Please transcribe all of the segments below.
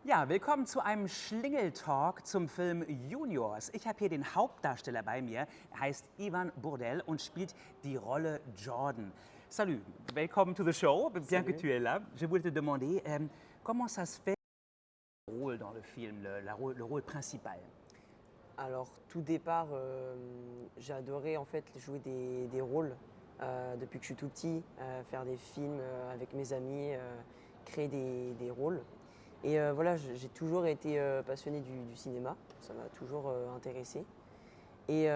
Ja, willkommen zu einem Schlingeltalk zum Film Juniors. Ich habe hier den Hauptdarsteller bei mir. Er heißt Ivan Bourdelle und spielt die Rolle Jordan. Salut, welcome to the show. Bien que Salut. tu es là, je voulais te demander comment ça se fait le rôle dans le film, le rôle principal. Alors, tout départ, j'ai adoré en fait jouer des rôles depuis que je suis tout petit, faire des films avec mes amis, créer des rôles. Et voilà, j'ai toujours été passionné du cinéma, ça m'a toujours intéressé. Et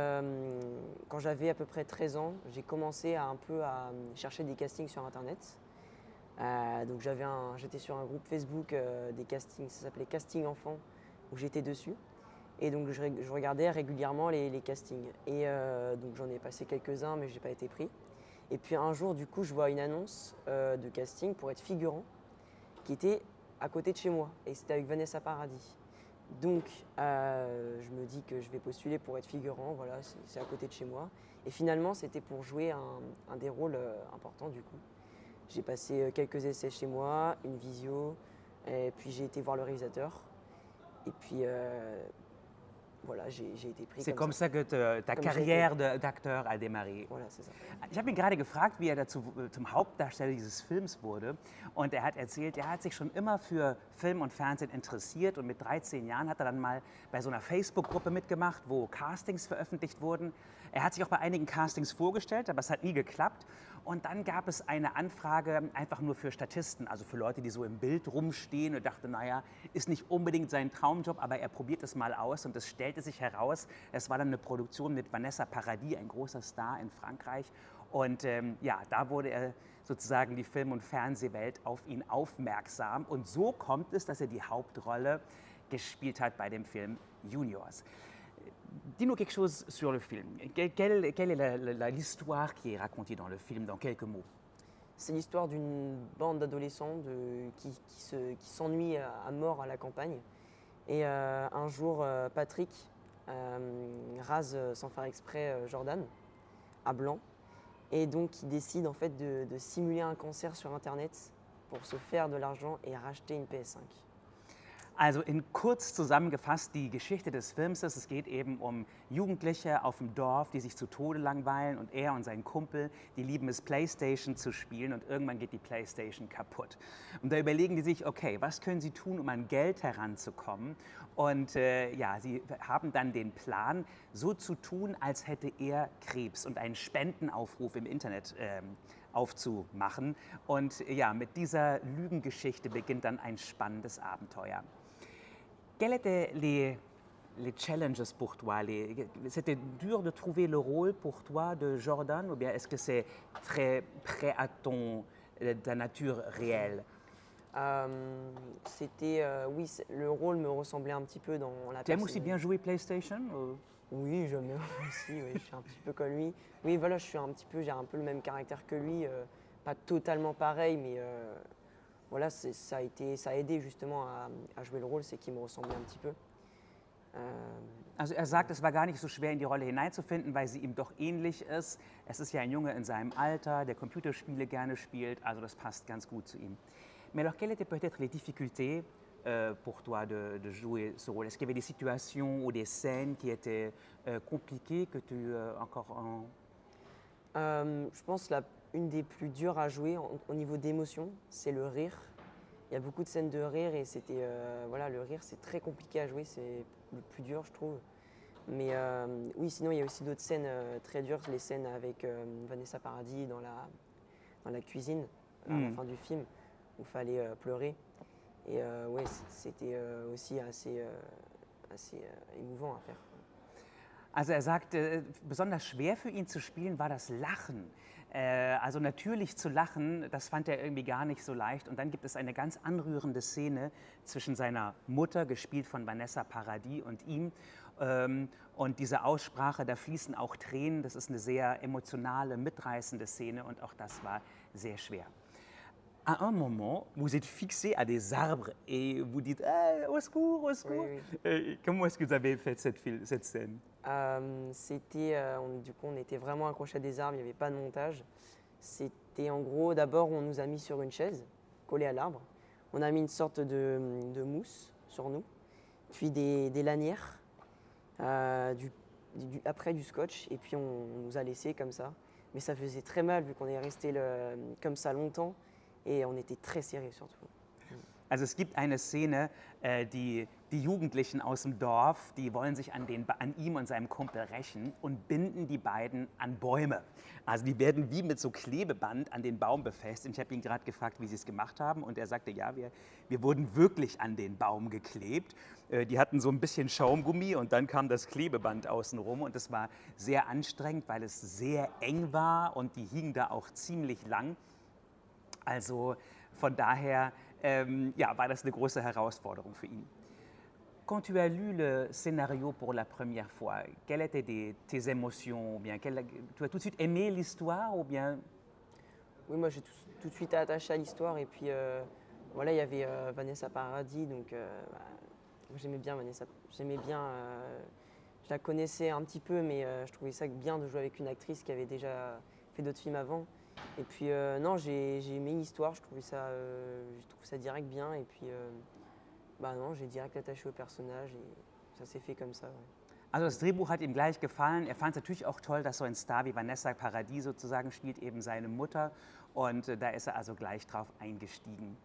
quand j'avais à peu près 13 ans, j'ai commencé un peu à chercher des castings sur Internet. Donc j'étais sur un groupe Facebook des castings, ça s'appelait Casting Enfants, où j'étais dessus. Et donc je regardais régulièrement les castings. Et donc j'en ai passé quelques-uns, mais je n'ai pas été pris. Et puis un jour, du coup, je vois une annonce de casting pour être figurant qui était à côté de chez moi. Et c'était avec Vanessa Paradis. Donc je me dis que je vais postuler pour être figurant, voilà, c'est à côté de chez moi. Et finalement, c'était pour jouer un des rôles importants du coup. J'ai passé quelques essais chez moi, une visio, et puis j'ai été voir le réalisateur. Et puis voilà, j'ai été pris C'est comme comme ça. ça que ta Comme j'ai Karriere d'acteur a démarré. Voilà, c'est ça. Ich habe ihn gerade gefragt, wie er dazu zum Hauptdarsteller dieses Films wurde. Und er hat erzählt, er hat sich schon immer für Film und Fernsehen interessiert. Und mit 13 Jahren hat er dann mal bei so einer Facebook-Gruppe mitgemacht, wo Castings veröffentlicht wurden. Er hat sich auch bei einigen Castings vorgestellt, aber es hat nie geklappt. Und dann gab es eine Anfrage einfach nur für Statisten, also für Leute, die so im Bild rumstehen, und dachte, naja, ist nicht unbedingt sein Traumjob, aber er probiert es mal aus. Und es stellte sich heraus, es war dann eine Produktion mit Vanessa Paradis, ein großer Star in Frankreich. Und ja, da wurde er sozusagen die Film- und Fernsehwelt auf ihn aufmerksam. Und so kommt es, dass er die Hauptrolle gespielt hat bei dem Film Juniors. Dis-nous quelque chose sur le film. Quelle est l'histoire qui est racontée dans le film, dans quelques mots? C'est l'histoire d'une bande d'adolescents qui s'ennuient à mort à la campagne. Et un jour, Patrick rase sans faire exprès Jordan à blanc. Et donc, il décide en fait de simuler un cancer sur Internet pour se faire de l'argent et racheter une PS5. Also in kurz zusammengefasst die Geschichte des Films ist, es geht eben um Jugendliche auf dem Dorf, die sich zu Tode langweilen, und er und sein Kumpel, die lieben es, Playstation zu spielen, und irgendwann geht die Playstation kaputt. Und da überlegen die sich, okay, was können sie tun, um an Geld heranzukommen? Und ja, sie haben dann den Plan, so zu tun, als hätte er Krebs, und einen Spendenaufruf im Internet aufzumachen. Und ja, mit dieser Lügengeschichte beginnt dann ein spannendes Abenteuer. Quels étaient les challenges pour toi? C'était dur de trouver le rôle pour toi de Jordan, ou bien est-ce que c'est très près à ta nature réelle? Oui, le rôle me ressemblait un petit peu dans la Tu aimes aussi personnalité. bien jouer PlayStation ou? Oui, j'aime bien aussi, oui, je suis un petit peu comme lui. Oui, voilà, j'ai un peu le même caractère que lui, pas totalement pareil, mais voilà, ça a aidé justement à jouer le rôle, c'est qu'il me ressemblait un petit peu. Also er sagt, es war gar nicht so schwer, in die Rolle hineinzufinden, weil sie ihm doch ähnlich ist. Es ist ja ein Junge in seinem Alter, der Computerspiele gerne spielt, also das passt ganz gut zu ihm. Mais alors, quelles étaient peut-être les difficultés pour toi de jouer ce rôle? Est-ce qu'il y avait des situations ou des scènes qui étaient compliquées que tu encore en... Je pense une des plus dures à jouer au niveau d'émotion, c'est le rire. Il y a beaucoup de scènes de rire et voilà, le rire c'est très compliqué à jouer, c'est le plus dur je trouve. Mais oui, sinon il y a aussi d'autres scènes très dures, les scènes avec Vanessa Paradis dans la cuisine à la fin du film où il fallait pleurer. Et ouais, c'était aussi assez émouvant à faire. Also er sagt, besonders schwer für ihn zu spielen war das Lachen. Also natürlich zu lachen, das fand er irgendwie gar nicht so leicht. Und dann gibt es eine ganz anrührende Szene zwischen seiner Mutter, gespielt von Vanessa Paradis, und ihm. Und diese Aussprache, da fließen auch Tränen. Das ist eine sehr emotionale, mitreißende Szene, und auch das war sehr schwer. À un moment, vous êtes fixé à des arbres et vous dites hey, au secours, au secours. Oui. Comment est-ce que vous avez fait cette scène? Du coup, on était vraiment accrochés à des arbres, il n'y avait pas de montage. C'était en gros, d'abord, on nous a mis sur une chaise, collée à l'arbre. On a mis une sorte de mousse sur nous, puis des lanières, après du scotch, et puis on nous a laissé comme ça. Mais ça faisait très mal vu qu'on est resté comme ça longtemps et on était très serrés surtout. Also es gibt eine Szene, die Jugendlichen aus dem Dorf, die wollen sich an ihm und seinem Kumpel rächen und binden die beiden an Bäume. Also die werden wie mit so Klebeband an den Baum befestigt. Ich habe ihn gerade gefragt, wie sie es gemacht haben und er sagte, ja, wir wurden wirklich an den Baum geklebt. Die hatten so ein bisschen Schaumgummi und dann kam das Klebeband außenrum und es war sehr anstrengend, weil es sehr eng war und die hingen da auch ziemlich lang. Also von daher ja, war das eine große Herausforderung für ihn. Quand tu as lu le scénario pour la première fois, quelles étaient tes émotions ou bien tu as tout de suite aimé l'histoire ou bien... Oui, moi j'ai tout de suite attaché à l'histoire et puis voilà, il y avait Vanessa Paradis, donc j'aimais bien Vanessa, je la connaissais un petit peu, mais je trouvais ça bien de jouer avec une actrice qui avait déjà fait d'autres films avant. Et puis non, j'ai aimé l'histoire, je trouve ça direct bien et puis non, j'ai direct attaché au personnage et ça s'est fait comme ça. Ouais. Also das Drehbuch hat ihm gleich gefallen. Er fand es natürlich auch toll, dass so ein Star wie Vanessa Paradis sozusagen spielt, eben seine Mutter. Und da ist er also gleich drauf eingestiegen.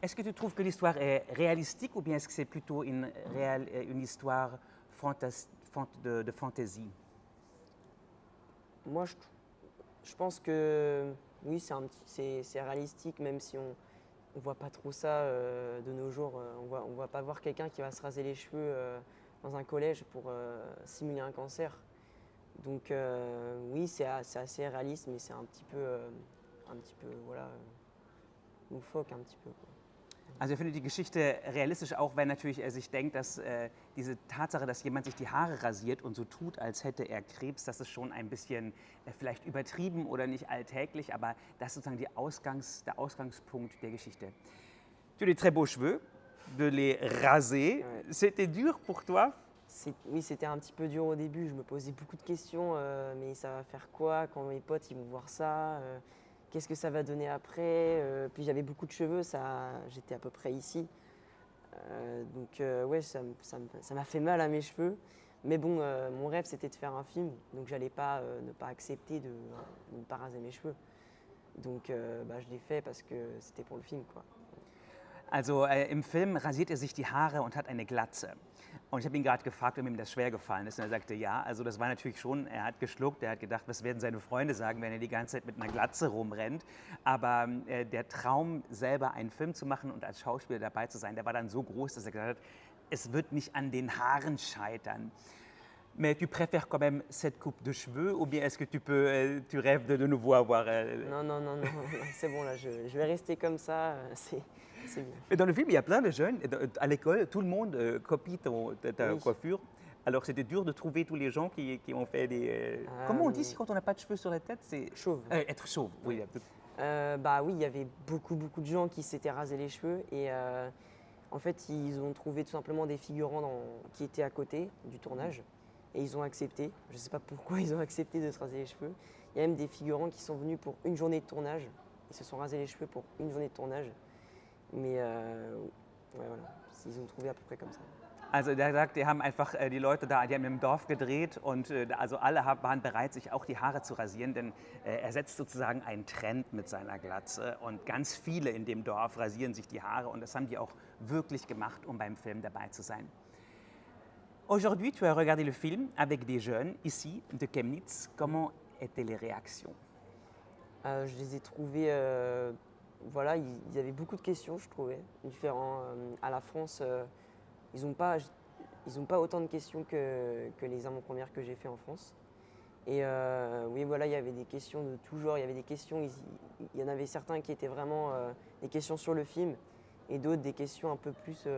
Est-ce que tu trouves que l'histoire est réalistique ou bien est-ce que c'est plutôt une histoire de fantaisie? Moi, je pense que oui, c'est réalistique, même si on ne voit pas trop ça de nos jours. On va pas voir quelqu'un qui va se raser les cheveux dans un collège pour simuler un cancer. Donc oui, c'est assez réaliste, mais c'est un petit peu voilà, loufoque un petit peu, quoi. Also er findet die Geschichte realistisch, auch wenn natürlich er sich denkt, dass diese Tatsache, dass jemand sich die Haare rasiert und so tut, als hätte er Krebs, das ist schon ein bisschen vielleicht übertrieben oder nicht alltäglich, aber das ist sozusagen der Ausgangspunkt der Geschichte. Tu as des très beaux cheveux, de les raser, ouais. C'était dur pour toi? Oui, c'était un petit peu dur au début, je me posais beaucoup de questions, mais ça va faire quoi quand mes potes ils vont voir ça qu'est-ce que ça va donner après puis j'avais beaucoup de cheveux, j'étais à peu près ici. Donc ouais, ça m'a fait mal à mes cheveux. Mais bon, mon rêve c'était de faire un film, donc j'allais pas ne pas accepter de ne pas raser mes cheveux. Donc je l'ai fait parce que c'était pour le film, quoi. Also im Film rasiert er sich die Haare und hat eine Glatze. Und ich habe ihn gerade gefragt, ob ihm das schwer gefallen ist. Und er sagte, ja, also das war natürlich schon, er hat geschluckt, er hat gedacht, was werden seine Freunde sagen, wenn er die ganze Zeit mit einer Glatze rumrennt. Aber der Traum, selber einen Film zu machen und als Schauspieler dabei zu sein, der war dann so groß, dass er gesagt hat, es wird nicht an den Haaren scheitern. Mais tu préfères quand même cette coupe de cheveux ou bien est-ce que tu rêves de nouveau avoir... Non, c'est bon là, je vais rester comme ça, c'est bien. Mais dans le film, il y a plein de jeunes, à l'école, tout le monde copie ta oui. Coiffure. Alors c'était dur de trouver tous les gens qui ont fait des... Comment on dit si quand on n'a pas de cheveux sur la tête, c'est... Chauve. Être chauve, oui. Oui, il y avait beaucoup de gens qui s'étaient rasés les cheveux et en fait ils ont trouvé tout simplement des figurants qui étaient à côté du tournage. Et ils ont accepté, je ne sais pas pourquoi ils ont accepté de se raser les cheveux. Il y a même des figurants qui sont venus pour une journée de tournage. Ils se sont rasés les cheveux pour une journée de tournage. Mais ouais, voilà, ils ont trouvé à peu près comme ça. Also der sagt, die haben einfach die Leute da, die haben im Dorf gedreht und also alle waren bereit, sich auch die Haare zu rasieren, denn er setzt sozusagen einen Trend mit seiner Glatze und ganz viele in dem Dorf rasieren sich die Haare und das haben die auch wirklich gemacht, um beim Film dabei zu sein. Aujourd'hui, tu as regardé le film avec des jeunes ici de Chemnitz. Comment étaient les réactions? Je les ai trouvés, voilà, il y avait beaucoup de questions, je trouvais, différents. À la France, ils n'ont pas autant de questions que les avant-premières que j'ai fait en France. Et oui, voilà, il y avait des questions de tout genre. Il y avait des questions, il y en avait certains qui étaient vraiment des questions sur le film et d'autres des questions un peu plus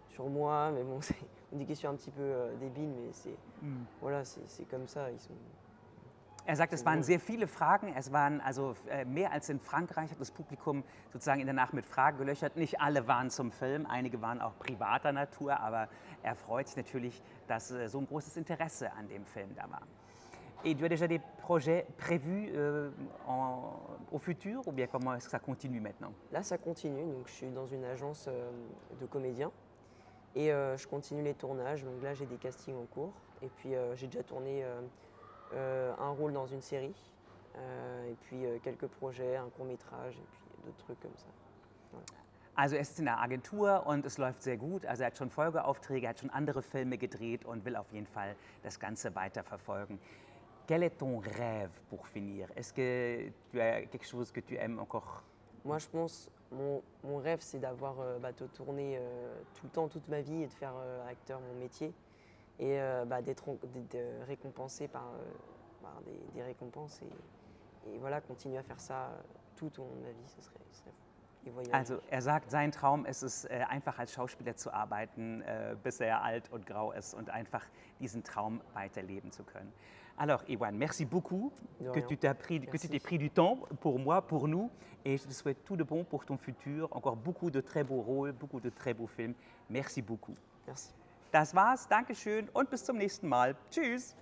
sur moi. Mais bon, c'est des questions un petit peu débiles, mais voilà, c'est comme ça. Er sagt, es waren sehr viele Fragen, es waren also mehr als in Frankreich, hat das Publikum sozusagen in der Nacht mit Fragen gelöchert. Nicht alle waren zum Film, einige waren auch privater Natur, aber er freut sich natürlich, dass so ein großes Interesse an dem Film da war. Et tu as déjà des projets prévus au futur ou bien comment est-ce que ça continue maintenant? Là, ça continue, donc je suis dans une agence de comédiens Et je continue les tournages. Donc là, j'ai des castings en cours. Et puis, j'ai déjà tourné un rôle dans une série. Et puis, quelques projets, un court-métrage et puis d'autres trucs comme ça. Voilà. Also er ist in der Agentur und es läuft sehr gut. Also er hat schon Folgeaufträge, er hat schon andere Filme gedreht und will auf jeden Fall das Ganze weiterverfolgen. Quel est ton rêve pour finir? Est-ce que tu as quelque chose que tu aimes encore? Moi, je pense, mon rêve, c'est d'avoir de tourner tout le temps, toute ma vie et de faire acteur mon métier. Et d'être récompensé par des récompenses. Et voilà, continuer à faire ça tout au long de ma vie, ce serait fou. Et voyager. Also er sagt, sein Traum ist es, einfach als Schauspieler zu arbeiten, bis er alt und grau ist und einfach diesen Traum weiterleben zu können. Alors, Ewan, merci beaucoup De que rien. tu Merci. t'es pris du temps pour moi, pour nous. Et je te souhaite tout de bon pour ton futur. Encore beaucoup de très beaux rôles, beaucoup de très beaux films. Merci beaucoup. Merci. Das war's, Dankeschön und bis zum nächsten Mal. Tschüss.